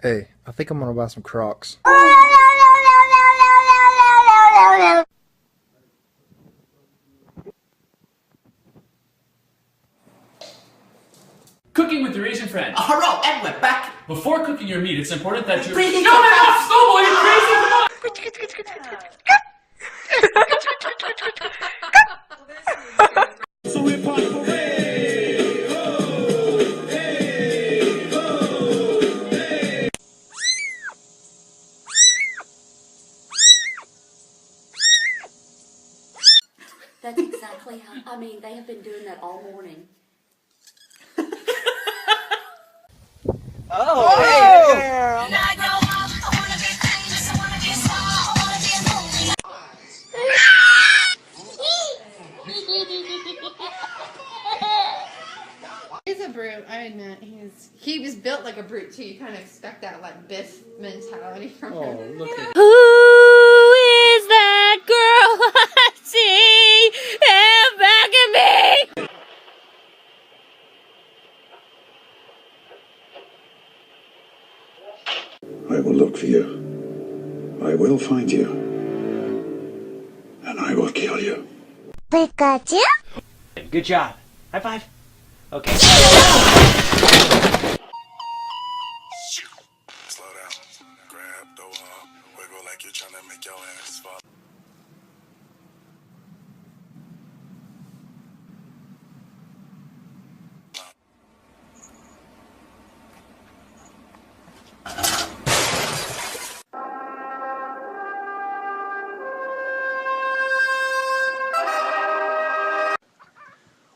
Hey, I think I'm gonna buy some Crocs. Cooking with your Asian friend. Hello, and we're back. Before cooking your meat, it's important that you... Breathing Shut it off, Snowball, you crazy! So hip hop parade. Oh, hey, oh, hey. That's exactly how, I mean, they have been doing that all morning. Oh, hey, girl. He's a brute, I admit. He was built like a brute too. You kind of expect that like Biff mentality from him. Oh, look at... Who is that girl I see back at me? I will look for you. I will find you. And I will kill you. Pikachu? Good job. High five. Okay. Slow down. Grab, throw up, wiggle like you're trying to make your ass fall.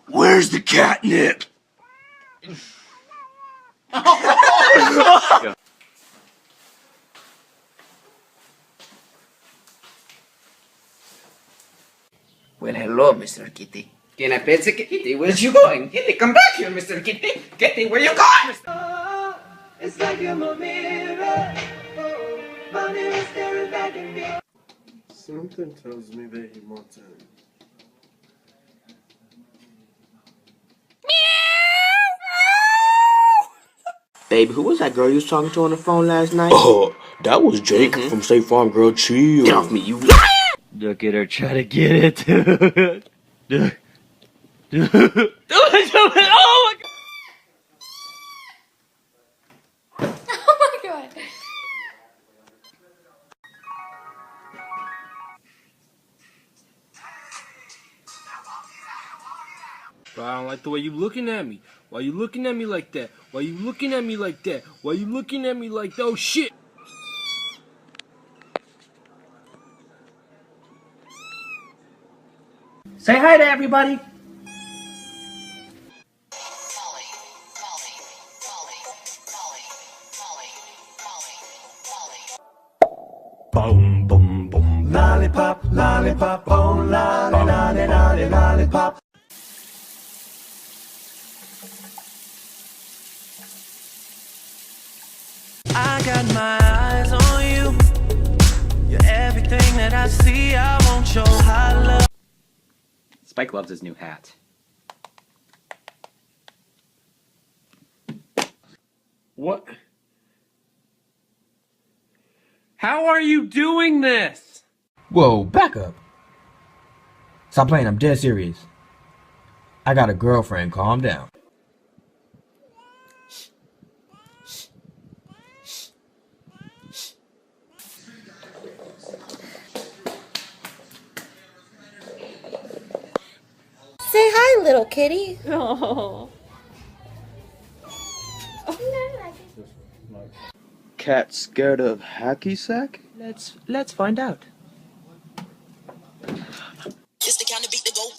Where's the catnip? Well, hello, Mr. Kitty. Can I pet the kitty? Where's you going? Kitty, come back here, Mr. Kitty. Kitty, where you going? Oh, it's like you're my mirror. Oh, my mirror staring back at me. Something tells me that he wants in. Babe, who was that girl you was talking to on the phone last night? Oh, that was Jake from State Farm, girl. Chill. Get off me, you liar! Look at her try to get it. Oh my God. Oh my god. Bro, I don't like the way you looking at me. Why you looking at me like that? Why you looking at me like that? Why you looking at me like that? Oh shit! Say hi to everybody. Boom, boom, boom. Lollipop, lollipop, oh, lolly, lolly, lolly, lollipop. I got my eyes on you. You're everything that I see. I want your high love. Spike loves his new hat. What? How are you doing this? Whoa, back up. Stop playing, I'm dead serious. I got a girlfriend, calm down. Say hi, little kitty. Oh. Cat scared of hacky sack? Let's find out. It's the kind of beat to go.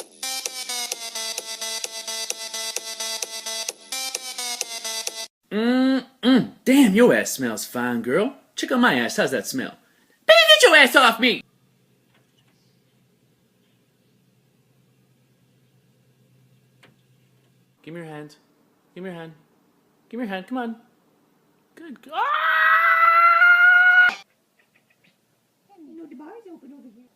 Damn, your ass smells fine, girl. Check out my ass. How's that smell? Better get your ass off me! Give me your hand. Give me your hand. Give me your hand. Come on. Good. Ah! The bar's open over here.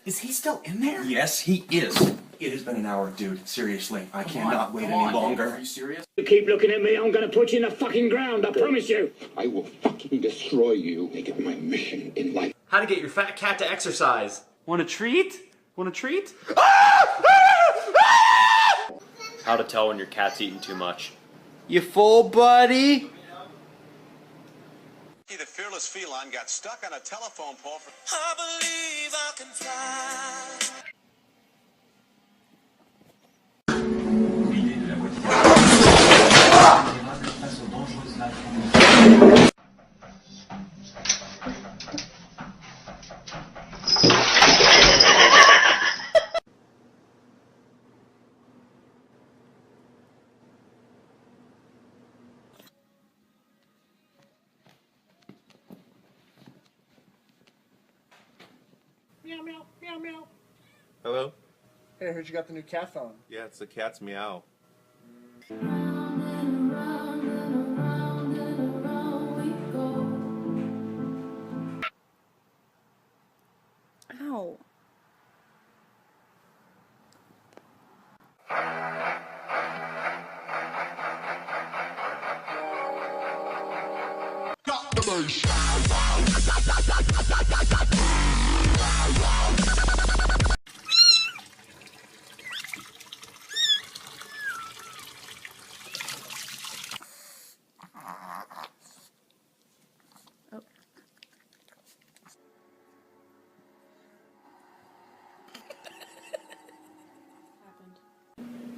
Is he still in there? Yes, he is. It has been an hour, dude. Seriously, I cannot wait any longer. Are you serious? You keep looking at me, I'm gonna put you in the fucking ground, I promise you. I will fucking destroy you. Make it my mission in life. How to get your fat cat to exercise. Want a treat? Want a treat? How to tell when your cat's eating too much. You full, buddy? The fearless feline got stuck on a telephone pole for... I believe I can fly. Meow, meow, meow, meow. Hello? Hey, I heard you got the new cat phone. Yeah, it's the cat's meow. Ow.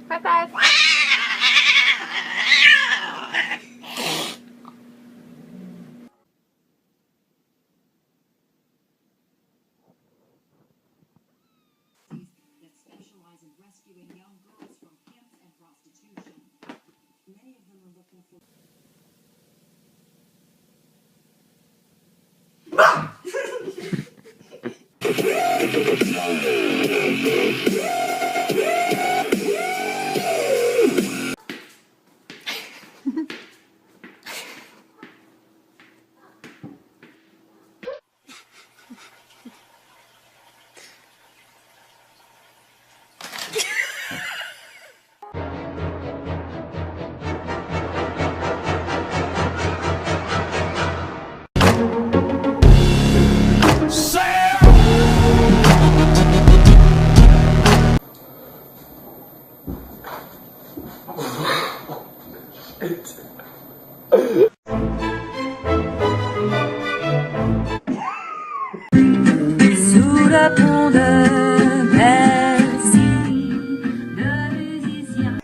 High five. Sous le pont de Bercy, le musicien.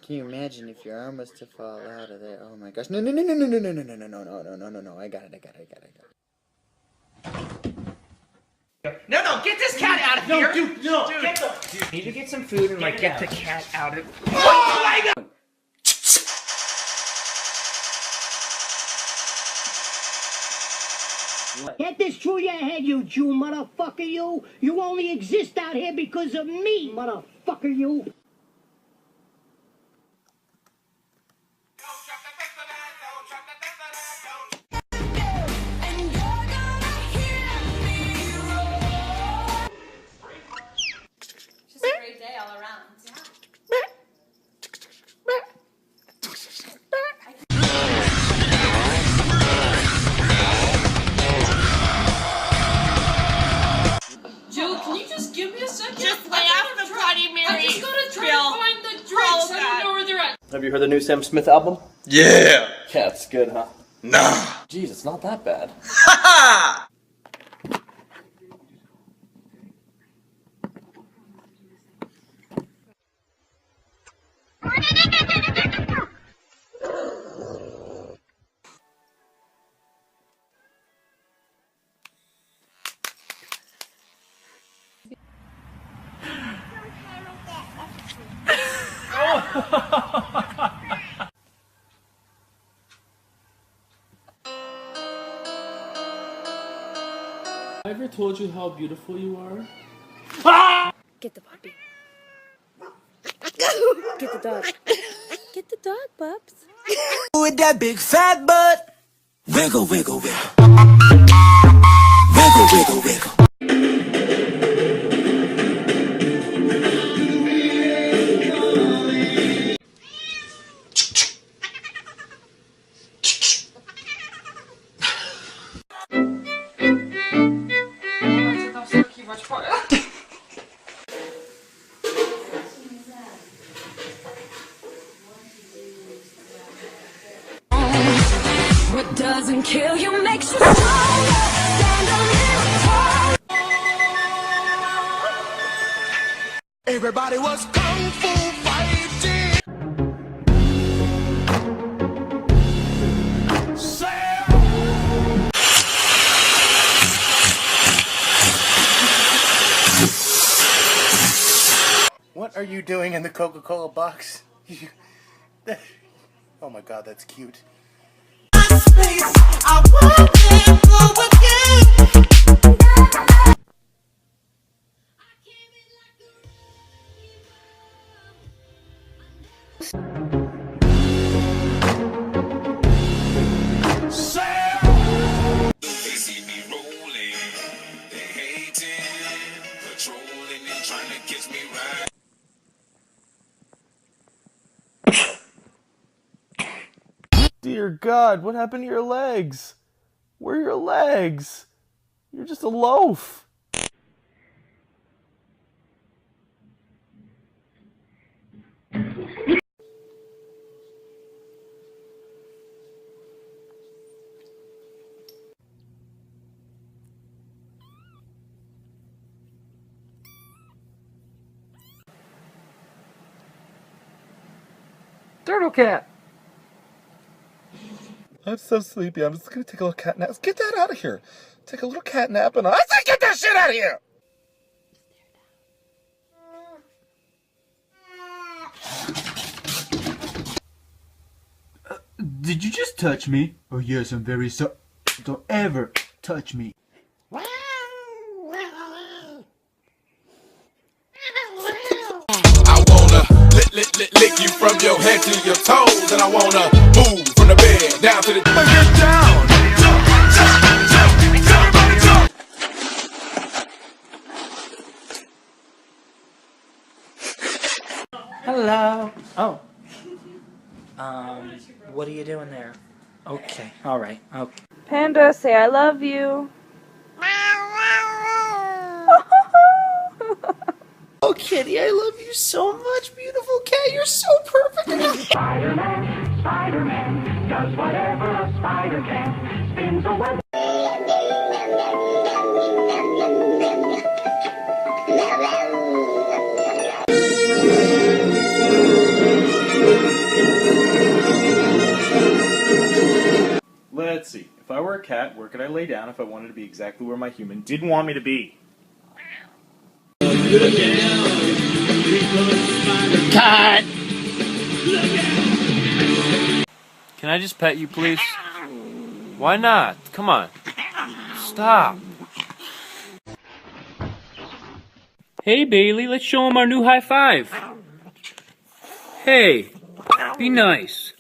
Can you imagine if your arm was to fall out of there? Oh my gosh. No, no, no, no, no, no, no, no, no, no, no, no, no, no, no. I got it. No, get this cat out of here! Dude, no, Dude. get the... Dude, need to get some food and, like, get the cat out of... Oh my god! Get this through your head, you Jew motherfucker, you! You only exist out here because of me, motherfucker, you! Just a great day all around. Joe, can you just give me a second? Just lay off the Bloody Mary. I just gotta try to find the drinks. I don't know where they're at. Have you heard the new Sam Smith album? Yeah! Yeah, it's good, huh? Nah! Jeez, it's not that bad. Ha I ever told you how beautiful you are? Get the puppy. Get the dog. Get the dog, pups. With that big fat butt. Wiggle, wiggle, wiggle. Wiggle, wiggle, wiggle. What doesn't kill you makes you stronger. Stand a little taller. Everybody was kung fu fighting. What are you doing in the Coca-Cola box? Oh my god, that's cute. I want to go again. They see me rolling, they hating, patrolling and trying to catch me right. Dear God, what happened to your legs? Where are your legs? You're just a loaf. Turtle cat! I'm so sleepy. I'm just gonna take a little cat nap. Let's get that out of here. Take a little cat nap and I say get that shit out of here! Did you just touch me? Oh yes, I'm very sorry. Don't ever touch me. I wanna lick you from your head to your toes, and I wanna move from the bed down to the get down. Hello. Oh. What are you doing there? Okay. All right. Okay. Panda, say I love you. Oh, kitty, I love you so much, beautiful cat. You're so perfect. Spider-Man, Spider-Man, does whatever a spider can. Spins a web. Let's see. If I were a cat, where could I lay down if I wanted to be exactly where my human didn't want me to be? Cut! Can I just pet you, please? Why not? Come on. Stop. Hey, Bailey, let's show him our new high five. Hey, be nice.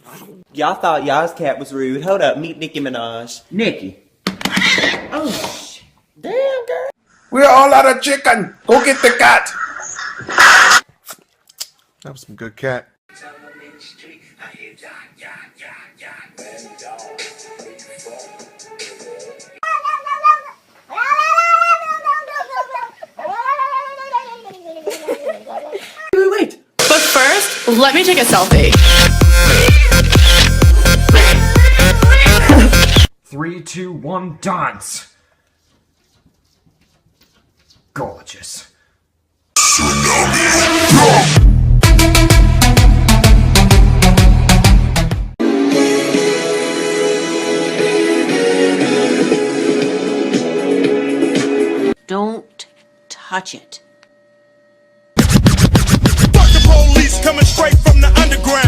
Y'all thought y'all's cat was rude. Hold up, meet Nicki Minaj. Nicki. Oh, damn, girl. We're all out of chicken. Go get the cat. That was some good cat. Wait. But first, let me take a selfie. 3, 2, 1, dance. Gorgeous. Don't touch it. Fuck the police coming straight from